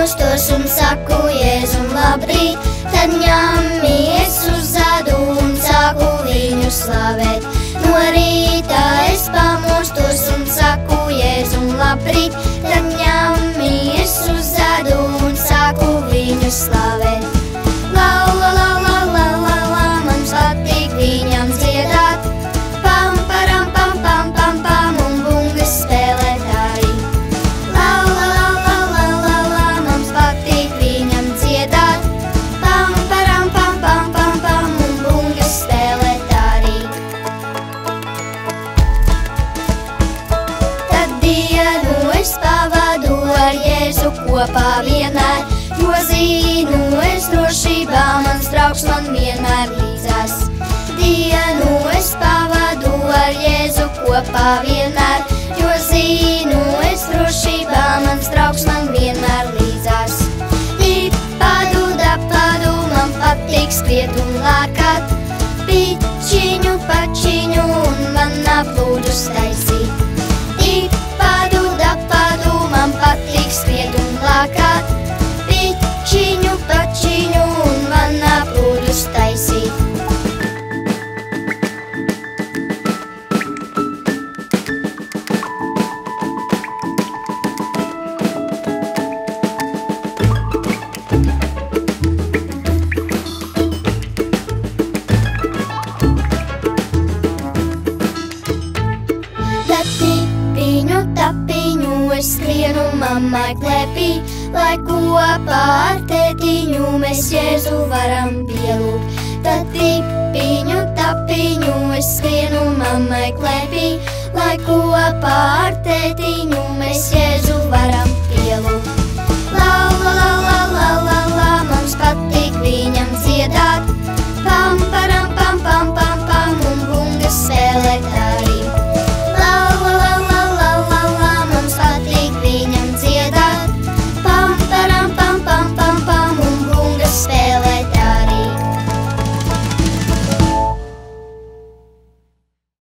pamostos un saku Jēzum labrīt, tad ņemies uz ādu un sāku viņu slavēt. No rīta es pamostos un saku Jēzum labrīt, tad ņemies uz ādu un sāku viņu slavēt. La la la la la la la, man patīk viņam dziedāt, pam param pam pam pam pam un bungas spēlēt arī. La la la la la la la, man patīk viņam dziedāt, pam param pam pam pam pam un bungas spēlēt arī. Tad dienu es pavadu ar Jēzu kopā vienmēr, jo zinu es drošībā, mans draugs man vienmēr līdzās. Dienu es pavadu ar Jēzu kopā vienmēr, jo zinu es drošībā, mans draugs man vienmēr līdzās. Dipadu, dapadu, man patīk skriet un lākāt, pičiņu, pačiņu un man aplūdus taisīt. Dipadu, dapadu, man patīk skriet un lākāt, pičiņu, pačiņu un man aplūdus taisīt. Tapiņu es skrienu mammai klēpī, lai kopā ar tētiņu mēs Jēzu varam pielūgt. Tad tipiņu, tapiņu es skrienu mammai klēpī, lai kopā ar tētiņu mēs Jēzu